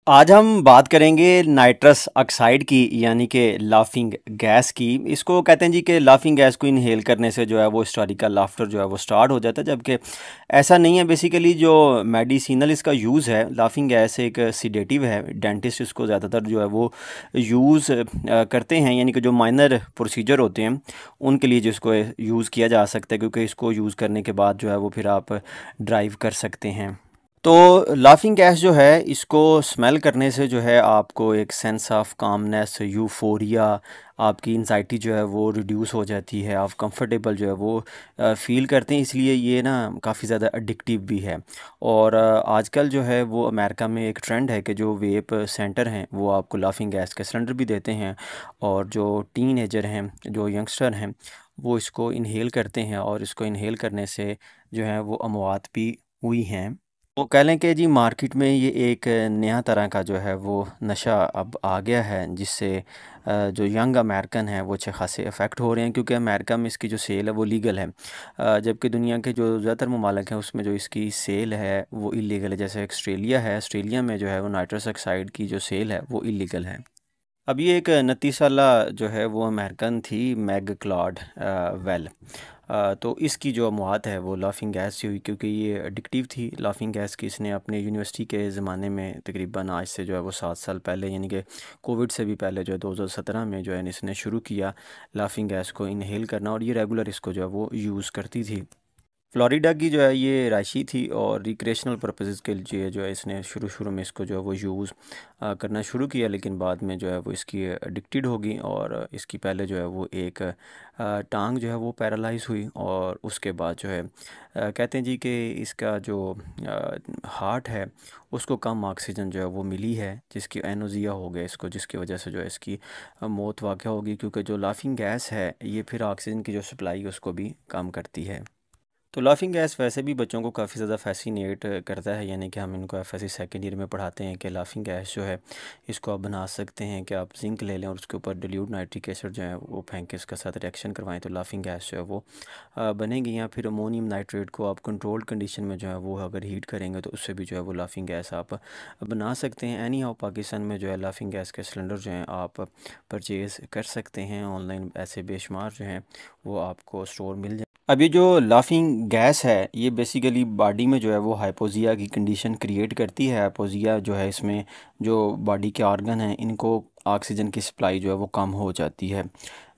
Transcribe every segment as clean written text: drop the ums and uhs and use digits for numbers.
आज हम बात करेंगे नाइट्रस ऑक्साइड की यानी कि लाफिंग गैस की। इसको कहते हैं जी कि लाफिंग गैस को इनहेल करने से जो है वो हिस्टोरिकल लाफ्टर जो है वो स्टार्ट हो जाता है, जबकि ऐसा नहीं है। बेसिकली जो मेडिसिनल इसका यूज़ है, लाफिंग गैस एक सीडेटिव है। डेंटिस्ट इसको ज़्यादातर जो है वो यूज़ करते हैं, यानी कि जो माइनर प्रोसीजर होते हैं उनके लिए जो इसको यूज़ किया जा सकता है, क्योंकि इसको यूज़ करने के बाद जो है वो फिर आप ड्राइव कर सकते हैं। तो लाफिंग गैस जो है इसको स्मेल करने से जो है आपको एक सेंस ऑफ कामनेस, यूफोरिया, आपकी इंजाइटी जो है वो रिड्यूस हो जाती है, आप कंफर्टेबल जो है वो फ़ील करते हैं। इसलिए ये ना काफ़ी ज़्यादा एडिक्टिव भी है। और आजकल जो है वो अमेरिका में एक ट्रेंड है कि जो वेप सेंटर हैं वो आपको लाफिंग गैस के सिलेंडर भी देते हैं, और जो टीनेजर हैं, जो यंगस्टर हैं, वो इसको इनहेल करते हैं, और इसको इनहेल करने से जो है वो अमवात भी हुई हैं। वो कह लें कि जी मार्केट में ये एक नया तरह का जो है वो नशा अब आ गया है, जिससे जो यंग अमेरिकन हैं वो अच्छे खासे इफ़ेक्ट हो रहे हैं, क्योंकि अमेरिका में इसकी जो सेल है वो लीगल है। जबकि दुनिया के जो ज़्यादातर ममालिक हैं उसमें जो इसकी सेल है वो इलीगल है। जैसे ऑस्ट्रेलिया है, ऑस्ट्रेलिया में जो है वो नाइट्रस ऑक्साइड की जो सेल है वो इलीगल है। अब ये एक 29 साला जो है वो अमेरिकन थी, मैग क्लॉड वेल। तो इसकी जो मौत है वो लाफिंग गैस से हुई, क्योंकि ये एडिक्टिव थी। लाफिंग गैस की इसने अपने यूनिवर्सिटी के ज़माने में तकरीबन आज से जो है वो 7 साल पहले, यानी कि कोविड से भी पहले जो है 2017 में जो है इसने शुरू किया लाफिंग गैस को इनहेल करना, और ये रेगुलर इसको जो है वो यूज़ करती थी। फ्लोरिडा की जो है ये राशि थी, और रिक्रेशनल पर्पसेस के लिए जो है इसने शुरू शुरू में इसको जो है वो यूज़ करना शुरू किया, लेकिन बाद में जो है वो इसकी एडिक्टेड हो गई, और इसकी पहले जो है वो एक टांग जो है वो पैरालाइज हुई, और उसके बाद जो है कहते हैं जी कि इसका जो हार्ट है उसको कम ऑक्सीजन जो है वो मिली है, जिसकी एनोजिया हो गया इसको, जिसकी वजह से जो है इसकी मौत वाक़या होगी, क्योंकि जो लाफिंग गैस है ये फिर ऑक्सीजन की जो सप्लाई है उसको भी कम करती है। तो लाफिंग गैस वैसे भी बच्चों को काफ़ी ज़्यादा फैसिनेट करता है, यानी कि हम इनको एफएससी सेकेंड ईयर में पढ़ाते हैं कि लाफिंग गैस जो है इसको आप बना सकते हैं कि आप जिंक ले लें और उसके ऊपर डिल्यूट नाइट्रिक एसिड जो है वो फेंक के उसके साथ रिएक्शन करवाएं, तो लाफिंग गैस जो है वो बनेगी। या फिर अमोनियम नाइट्रेट को आप कंट्रोल्ड कंडीशन में जो है वो अगर हीट करेंगे तो उससे भी जो है वो लाफिंग गैस आप बना सकते हैं। एनी हाउ पाकिस्तान में जो है लाफिंग गैस के सिलेंडर जो हैं आप परचेज़ कर सकते हैं ऑनलाइन, ऐसे बेशुमार जो हैं वो आपको स्टोर मिल जाए। अब ये जो लाफिंग गैस है ये बेसिकली बॉडी में जो है वो हाइपोजिया की कंडीशन क्रिएट करती है। हाइपोजिया जो है इसमें जो बॉडी के ऑर्गन हैं इनको ऑक्सीजन की सप्लाई जो है वो कम हो जाती है,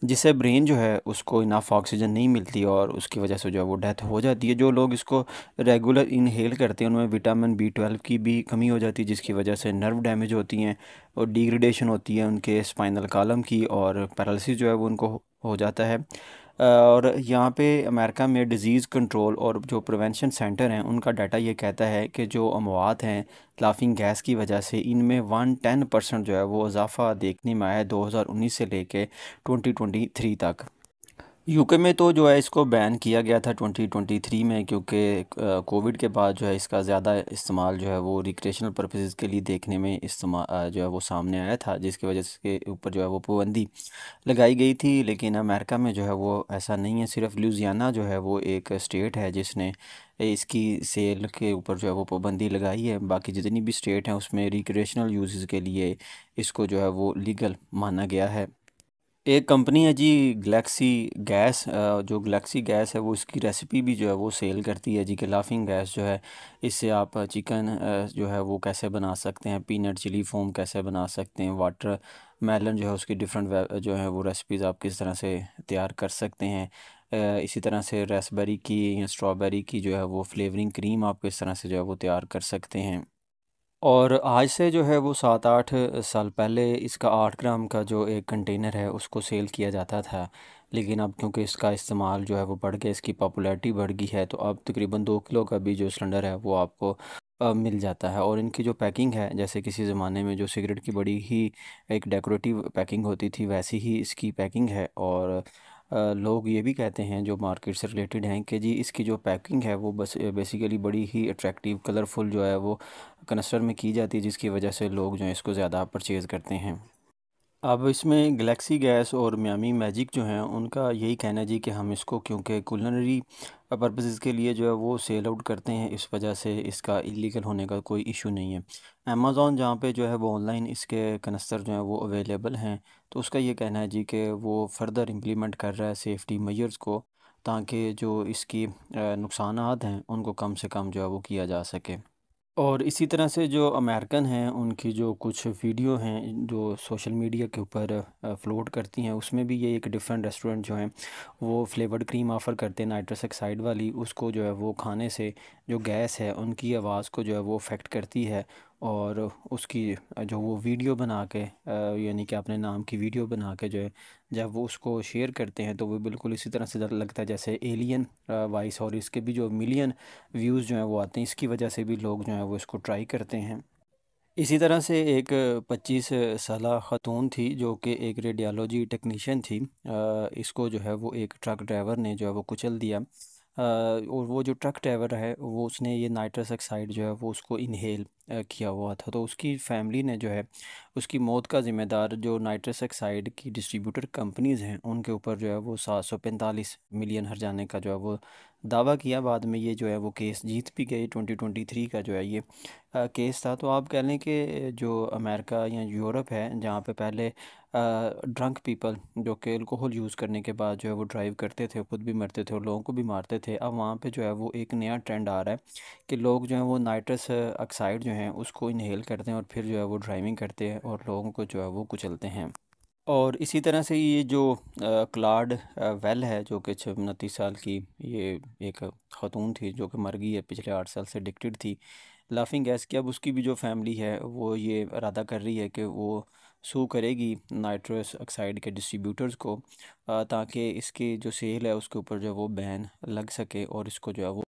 जिससे ब्रेन जो है उसको इनफ ऑक्सीजन नहीं मिलती, और उसकी वजह से जो है वो डेथ हो जाती है। जो लोग इसको रेगुलर इनहेल करते हैं उनमें विटामिन B12 की भी कमी हो जाती है, जिसकी वजह से नर्व डैमेज होती हैं और डिग्रेडेशन होती है उनके स्पाइनल कॉलम की, और पैरालिसिस जो है वो उनको हो जाता है। और यहाँ पे अमेरिका में डिज़ीज़ कंट्रोल और जो प्रिवेंशन सेंटर हैं उनका डाटा ये कहता है कि जो अमवात हैं लाफिंग गैस की वजह से, इनमें 110% जो है वो इजाफा देखने में आया है 2019 से लेके 2023 तक। यूके में तो जो है इसको बैन किया गया था 2023 में, क्योंकि कोविड के बाद जो है इसका ज़्यादा इस्तेमाल जो है वो रिक्रेशनल पर्पसेस के लिए देखने में इस्तेमाल जो है वो सामने आया था, जिसकी वजह से के ऊपर जो है वो पाबंदी लगाई गई थी। लेकिन अमेरिका में जो है वो ऐसा नहीं है। सिर्फ लुजियाना जो है वो एक स्टेट है जिसने इसकी सेल के ऊपर जो है वो पाबंदी लगाई है। बाकी जितनी भी स्टेट हैं उसमें रिक्रेशनल यूज़ के लिए इसको जो है वो लीगल माना गया है। एक कंपनी है जी गैलेक्सी गैस, जो गैलेक्सी गैस है वो इसकी रेसिपी भी जो है वो सेल करती है जी, कि लाफिंग गैस जो है इससे आप चिकन जो है वो कैसे बना सकते हैं, पीनट चिली फोम कैसे बना सकते हैं, वाटर मेलन जो है उसकी डिफरेंट जो है वो रेसिपीज़ आप किस तरह से तैयार कर सकते हैं। इसी तरह से रेसबेरी की या स्ट्रॉबेरी की जो है वो फ्लेवरिंग क्रीम आप किस तरह से जो है वो तैयार कर सकते हैं। और आज से जो है वो 7-8 साल पहले इसका 8 ग्राम का जो एक कंटेनर है उसको सेल किया जाता था, लेकिन अब क्योंकि इसका इस्तेमाल जो है वो बढ़ गया, इसकी पॉपुलैरिटी बढ़ गई है, तो अब तकरीबन 2 किलो का भी जो सिलेंडर है वो आपको मिल जाता है। और इनकी जो पैकिंग है, जैसे किसी ज़माने में जो सिगरेट की बड़ी ही एक डेकोरेटिव पैकिंग होती थी वैसी ही इसकी पैकिंग है। और लोग ये भी कहते हैं जो मार्केट से रिलेटेड हैं कि जी इसकी जो पैकिंग है वो बस बेसिकली बड़ी ही अट्रैक्टिव कलरफुल जो है वो कन्स्टर में की जाती है, जिसकी वजह से लोग जो है इसको ज़्यादा परचेज़ करते हैं। अब इसमें गैलेक्सी गैस और मियामी मैजिक जो हैं उनका यही कहना है जी कि हम इसको क्योंकि कुलिनरी पर्पसेस के लिए जो है वो सेल आउट करते हैं, इस वजह से इसका इलीगल होने का कोई इशू नहीं है। अमेज़ॉन जहाँ पे जो है वो ऑनलाइन इसके कनस्तर जो हैं वो अवेलेबल हैं, तो उसका ये कहना है जी कि वो फर्दर इम्प्लीमेंट कर रहा है सेफ्टी मेजर्स को, ताकि जो इसकी नुकसानात हैं उनको कम से कम जो है वो किया जा सके। और इसी तरह से जो अमेरिकन हैं उनकी जो कुछ वीडियो हैं जो सोशल मीडिया के ऊपर फ्लोट करती हैं, उसमें भी ये एक डिफरेंट रेस्टोरेंट जो हैं वो फ्लेवर्ड क्रीम ऑफ़र करते हैं नाइट्रस ऑक्साइड वाली, उसको जो है वो खाने से जो गैस है उनकी आवाज़ को जो है वो अफेक्ट करती है। और उसकी जो वो वीडियो बना के यानी कि अपने नाम की वीडियो बना के जो है जब वो उसको शेयर करते हैं तो वो बिल्कुल इसी तरह से लगता है जैसे एलियन वॉइस, और इसके भी जो मिलियन व्यूज़ जो हैं वो आते हैं, इसकी वजह से भी लोग जो हैं वो इसको ट्राई करते हैं। इसी तरह से एक 25 साला ख़ातून थी जो कि एक रेडियोलॉजी टेक्नीशियन थी। इसको जो है वो एक ट्रक ड्राइवर ने जो है वो कुचल दिया। और वो जो ट्रक ड्राइवर है वो उसने ये नाइट्रस ऑक्साइड जो है वो उसको इनहेल किया हुआ था, तो उसकी फैमिली ने जो है उसकी मौत का ज़िम्मेदार जो नाइट्रस ऑक्साइड की डिस्ट्रीब्यूटर कंपनीज़ हैं उनके ऊपर जो है वो 745 मिलियन हर्जाने का जो है वो दावा किया। बाद में ये जो है वो केस जीत भी गए। 2023 का जो है ये केस था। तो आप कह लें कि जो अमेरिका या यूरोप है जहाँ पे पहले ड्रंक पीपल जो कि अल्कोहल यूज़ करने के बाद जो है वो ड्राइव करते थे, खुद भी मरते थे और लोगों को भी मारते थे, अब वहाँ पे जो है वो एक नया ट्रेंड आ रहा है कि लोग जो है वो नाइट्रस ऑक्साइड जो है उसको इनहेल करते हैं और फिर जो है वो ड्राइविंग करते हैं और लोगों को जो है वो कुचलते हैं। और इसी तरह से ये जो क्लाड वेल है जो कि 29 साल की, ये एक खातून थी जो कि मर गई है, पिछले 8 साल से एडिक्टेड थी लाफिंग गैस की। अब उसकी भी जो फैमिली है वो ये इरादा कर रही है कि वो सू करेगी नाइट्रस ऑक्साइड के डिस्ट्रीब्यूटर्स को, ताकि इसकी जो सेल है उसके ऊपर जो है वो बैन लग सके और इसको जो है वो